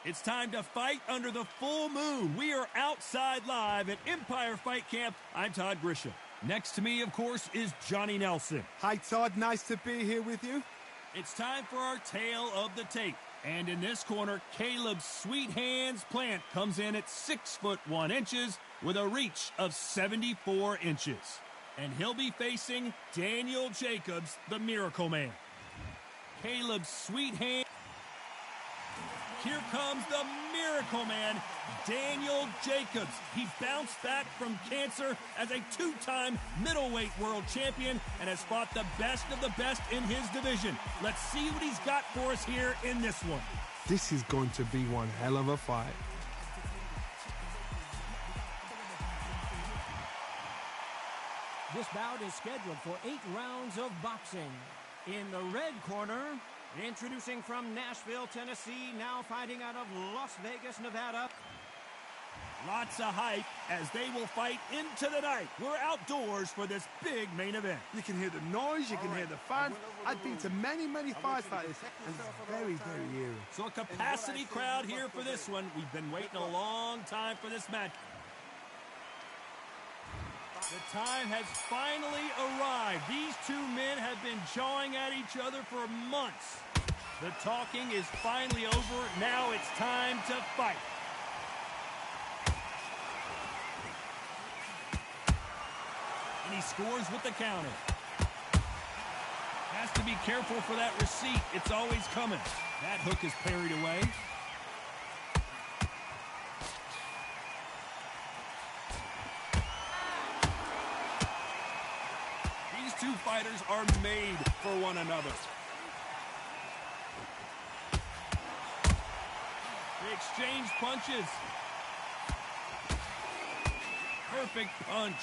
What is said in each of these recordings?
It's time to fight under the full moon. We are outside live at Empire Fight Camp. I'm Todd Grisham. Next to me, of course, is Johnny Nelson. Hi, Todd. Nice to be here with you. It's time for our tale of the tape. And in this corner, Caleb Sweet Hands Plant comes in at 6'1" with a reach of 74 inches. And he'll be facing Daniel Jacobs, the Miracle Man. Caleb Sweet Hands. Here comes the Miracle Man, Daniel Jacobs. He bounced back from cancer as a two-time middleweight world champion and has fought the best of the best in his division. Let's see what he's got for us here in this one. This is going to be one hell of a fight. This bout is scheduled for 8 rounds of boxing. In the red corner, introducing from Nashville, Tennessee, now fighting out of Las Vegas, Nevada. Lots of hype as they will fight into the night. We're outdoors for this big main event. You can hear the noise, you can hear the fans. I've been to many, many fights like this, and it's very, very eerie. So a capacity crowd here for this one. We've been waiting a long time for this match. The time has finally arrived. These two men have been jawing at each other for months. The talking is finally over. Now it's time to fight. And he scores with the counter. Has to be careful for that receipt. It's always coming. That hook is parried away. Two fighters are made for one another. They exchange punches. Perfect punch.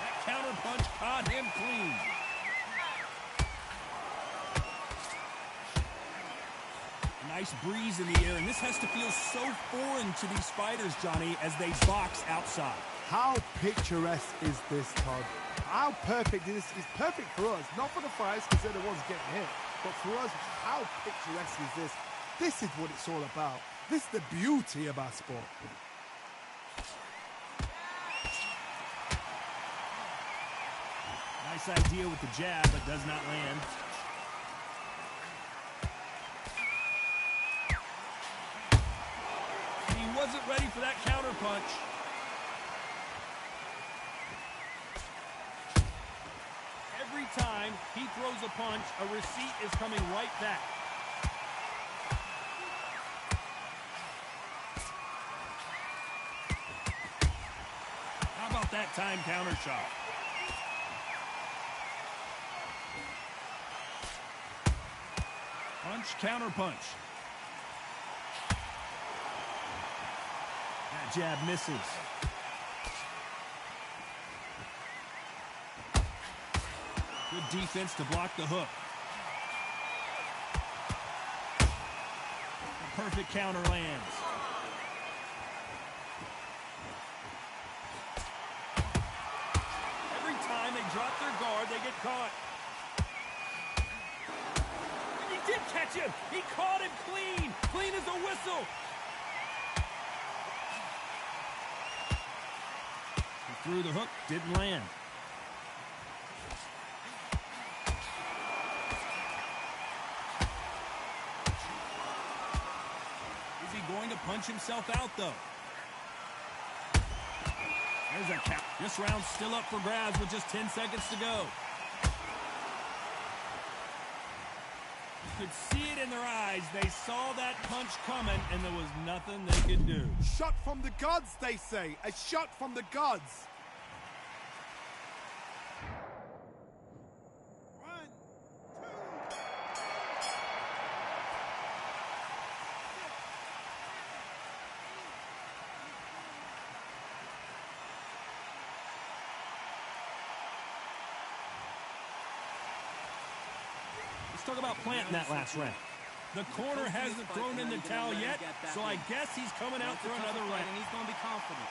That counter punch caught him clean. Nice breeze in the air, and this has to feel so foreign to these fighters, Johnny, as they box outside. How picturesque is this, Todd? How perfect is this? It's perfect for us, not for the fighters because they're the ones getting hit, but for us, how picturesque is this? This is what it's all about. This is the beauty of our sport. Nice idea with the jab, but does not land. Wasn't ready for that counter punch. Every time he throws a punch, a receipt is coming right back. How about that time counter shot? Punch, counter punch. Jab misses. Good defense to block the hook. A perfect counter lands. Every time they drop their guard, they get caught. And he did catch him. He caught him clean. Clean as a whistle. Threw the hook, didn't land. Is he going to punch himself out, though? There's a count. This round's still up for grabs with just 10 seconds to go. You could see it in their eyes. They saw that punch coming, and there was nothing they could do. Shot from the gods, they say. A shot from the gods. Let's talk about Plant in that last round. The corner hasn't thrown in the towel yet, so I guess he's coming out for another round. And he's going to be confident.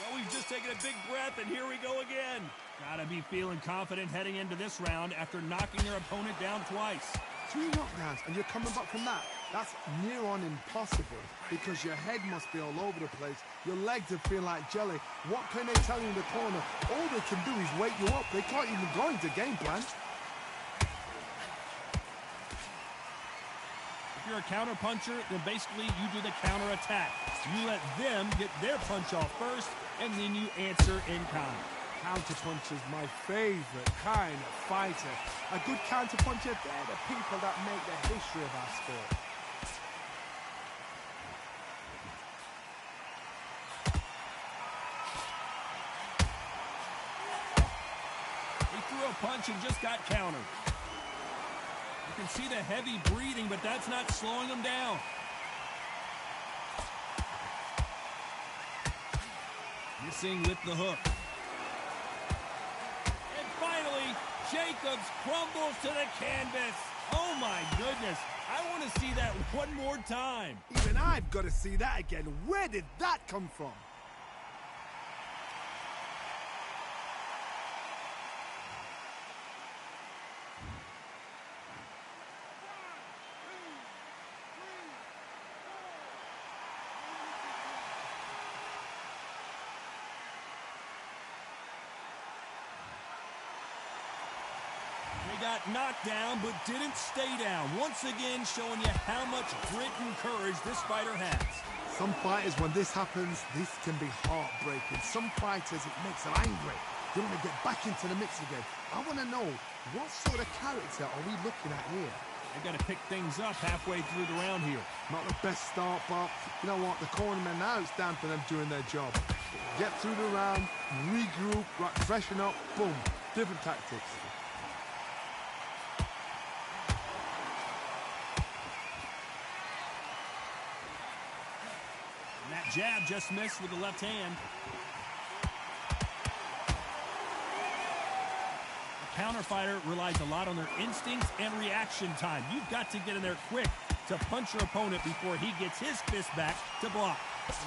Well, we've just taken a big breath, and here we go again. Gotta be feeling confident heading into this round after knocking their opponent down twice. 2 knockdowns, and you're coming back from that. That's near on impossible because your head must be all over the place. Your legs are feeling like jelly. What can they tell you in the corner? All they can do is wake you up. They can't even go into game plan. If you're a counter puncher, then basically you do the counter attack. You let them get their punch off first, and then you answer in kind. Counterpuncher is my favorite kind of fighter. A good counterpuncher, they're the people that make the history of our sport. He threw a punch and just got countered. You can see the heavy breathing, but that's not slowing him down. Missing with the hook. And finally, Jacobs crumbles to the canvas. Oh my goodness. I want to see that one more time. Even I've got to see that again. Where did that come from? Got knocked down, but didn't stay down. Once again, showing you how much grit and courage this fighter has. Some fighters, when this happens, this can be heartbreaking. Some fighters, it makes them angry. They want to get back into the mix again. I want to know, what sort of character are we looking at here? They've got to pick things up halfway through the round here. Not the best start, but you know what? The cornermen, now it's down to them doing their job. Get through the round, regroup, right, freshen up, boom. Different tactics. That jab just missed with the left hand. The counter fighter relies a lot on their instincts and reaction time. You've got to get in there quick to punch your opponent before he gets his fist back to block.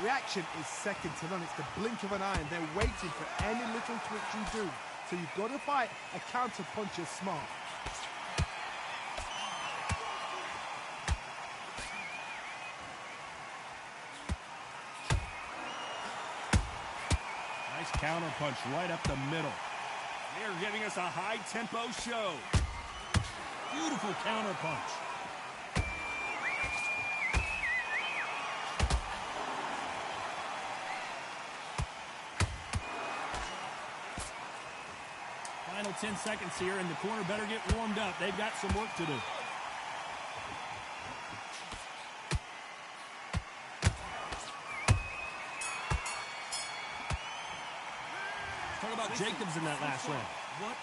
Reaction is second to none. It's the blink of an eye, and they're waiting for any little twitch you do. So you've got to fight a counter puncher smart. Counter punch right up the middle. They're giving us a high-tempo show. Beautiful counter punch. Final 10 seconds here, and the corner better get warmed up. They've got some work to do. Jacobs in that last round.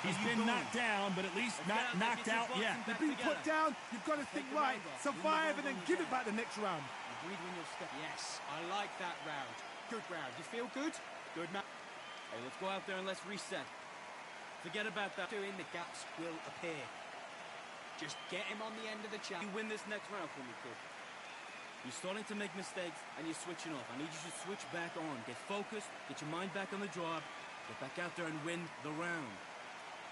He's been knocked down, but at least not knocked out yet. You've been put down, you've got to think right, survive, and then give it back the next round. Agreed when you'll step. Yes, I like that round. Good round. You feel good? Good, man. Hey, let's go out there and let's reset. Forget about that. Doing the gaps will appear. Just get him on the end of the chat. You win this next round for me, kid. You're starting to make mistakes, and you're switching off. I need you to switch back on. Get focused, get your mind back on the job. Get back out there and win the round.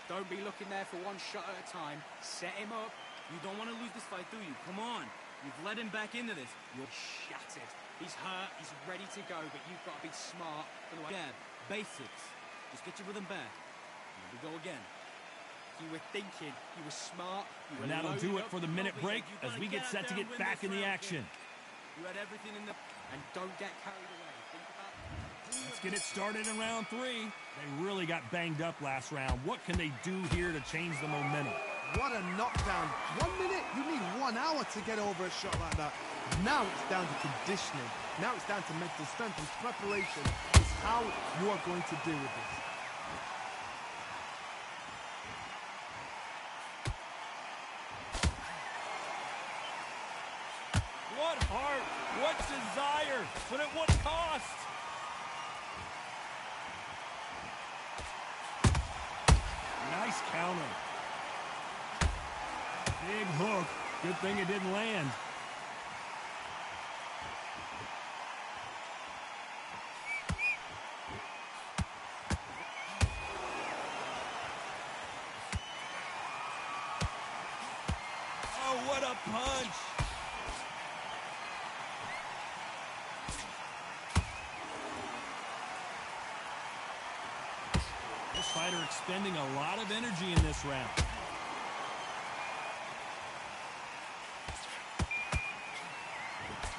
Don't be looking there for one shot at a time. Set him up. You don't want to lose this fight, do you? Come on. You've led him back into this. You're shattered. He's hurt. He's ready to go, but you've got to be smart. Jab, basics. Just get your rhythm back. Here we go again. You were thinking. You were smart. You were and that'll do it for the minute break as we get set to get back in the action. You had everything in the... And don't get carried away. Let's get it started in round 3. They really got banged up last round. What can they do here to change the momentum? What a knockdown. 1 minute, you need 1 hour to get over a shot like that. Now it's down to conditioning. Now it's down to mental strength, and preparation is how you are going to deal with this. What heart, what desire, but at what cost? Nice counter. Big hook. Good thing it didn't land. fighter expending a lot of energy in this round.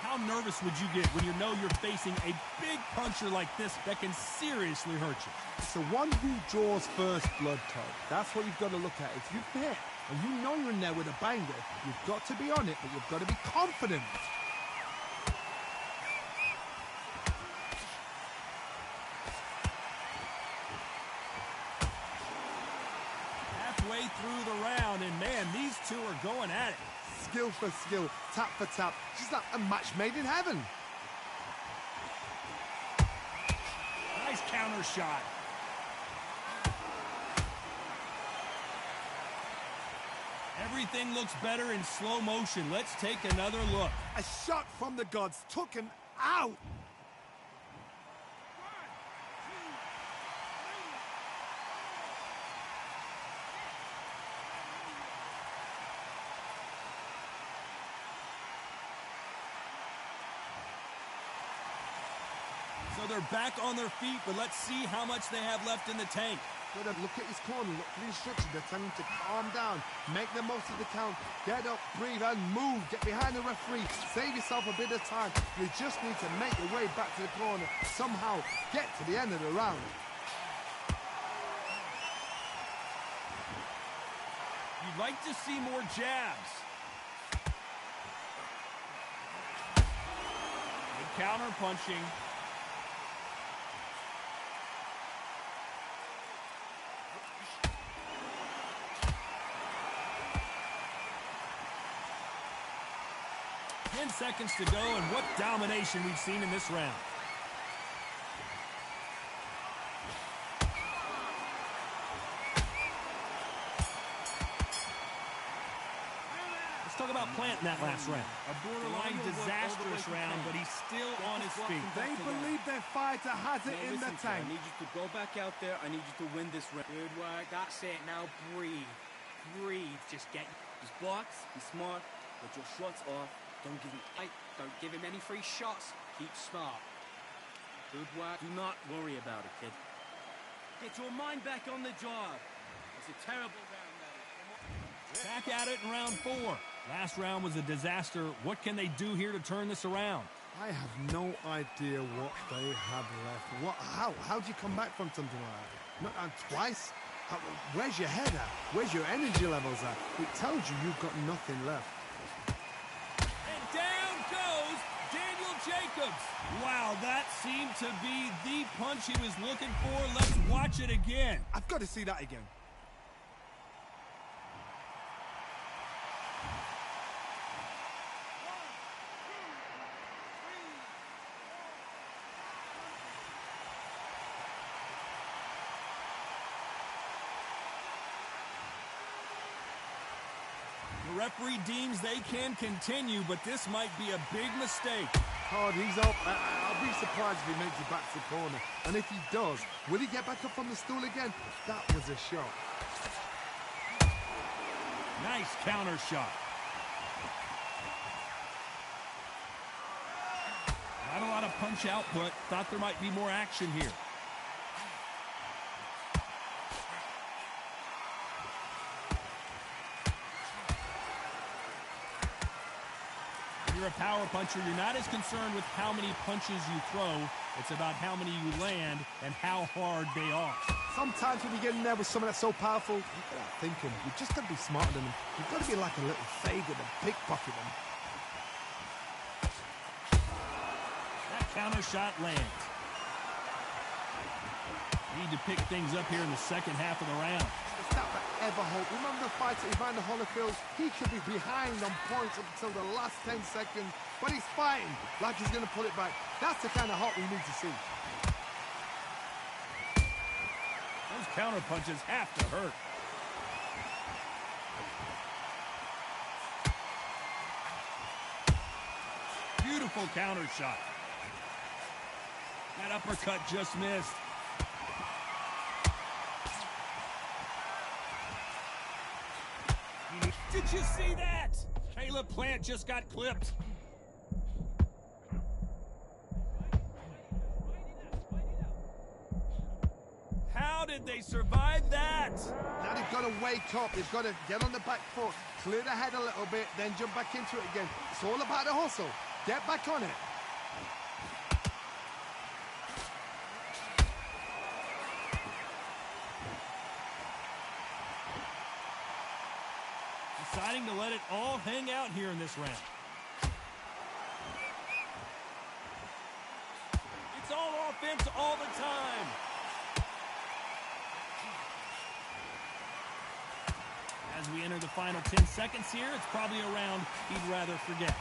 How nervous would you get when you know you're facing a big puncher like this that can seriously hurt you? It's the one who draws first blood, Todd. That's what you've got to look at. If you've hit and you know you're in there with a banger, you've got to be on it, but you've got to be confident. Halfway through the round, and man, these two are going at it. Skill for skill, tap for tap, just like a match made in heaven. Nice counter shot. Everything looks better in slow motion. Let's take another look. A shot from the gods took him out. So they're back on their feet, but let's see how much they have left in the tank. Gotta look at his corner, look for the instructions. They're telling him to calm down, make the most of the count, get up, breathe, and move. Get behind the referee, save yourself a bit of time. You just need to make your way back to the corner, somehow get to the end of the round. You'd like to see more jabs. Good counter punching. Seconds to go, and what domination we've seen in this round. Let's talk about Plant in that last round. A borderline disastrous round, but he's still on his feet. They believe their fighter has it in the tank. I need you to go back out there. I need you to win this round. Good work. That's it. Now breathe. Breathe. Just box, be smart, get your shots off. Don't give him height. Don't give him any free shots. Keep smart. Good work. Do not worry about it, kid. Get your mind back on the job. It's a terrible round, that is. Back at it in round 4. Last round was a disaster. What can they do here to turn this around? I have no idea what they have left. How do you come back from something like that? Not twice? Where's your head at? Where's your energy levels at? It tells you you've got nothing left. Jacobs. Wow, that seemed to be the punch he was looking for. Let's watch it again. I've got to see that again. The referee deems they can continue, but this might be a big mistake. Hard, he's up. I'll be surprised if he makes it back to the corner. And if he does, will he get back up on the stool again? That was a shot. Nice counter shot. Not a lot of punch output. Thought there might be more action here. You're a power puncher. You're not as concerned with how many punches you throw. It's about how many you land and how hard they are. Sometimes when you get in there with someone that's so powerful, you've got to think him. You've just got to be smarter than him. You've got to be like a little faggot and pickpocket him. That counter shot lands. Need to pick things up here in the second half of the round. It's that ever hope. Remember the fighter behind the Holyfield? He could be behind on points up until the last 10 seconds, but he's fighting like he's going to pull it back. That's the kind of hope we need to see. Those counter punches have to hurt. Beautiful counter shot. That uppercut just missed. Did you see that? Caleb Plant just got clipped. How How did they survive that? Now they've got to wake up. They've got to get on the back foot, clear the head a little bit, then jump back into it again. It's all about the hustle. Get back on it. Deciding to let it all hang out here in this round. It's all offense all the time. As we enter the final 10 seconds here, it's probably a round he'd rather forget.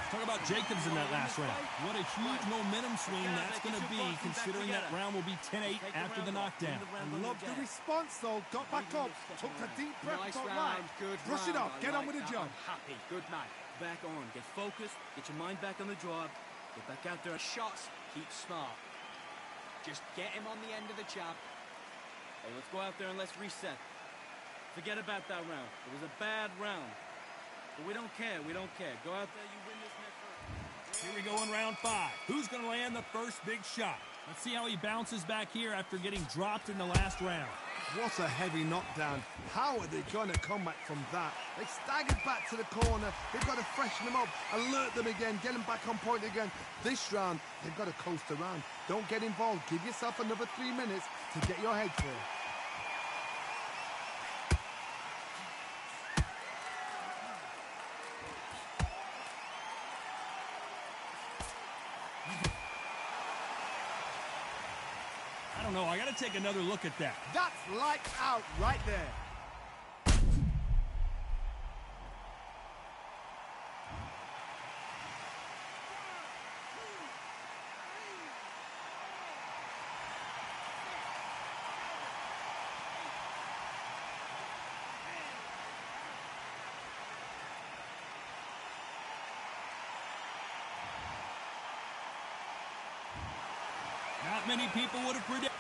Talk about Jacobs in that last round. What a huge momentum swing that's going to be, considering that round will be 10-8 after the knockdown. Love the response, though. Got back up, took a deep breath, got right. Brush it off, get on with the job. Happy, good man. Back on, get focused, get your mind back on the job. Get back out there. Shots, keep smart. Just get him on the end of the jab. Hey, let's go out there and let's reset. Forget about that round. It was a bad round. But we don't care, we don't care. Go out there, you win this match first. Here we go in round 5. Who's going to land the first big shot? Let's see how he bounces back here after getting dropped in the last round. What a heavy knockdown. How are they going to come back from that? They staggered back to the corner. They've got to freshen them up, alert them again, get them back on point again. This round, they've got to coast around. Don't get involved. Give yourself another 3 minutes to get your head clear. I don't know. I got to take another look at that. That's lights out right there. Not many people would have predicted.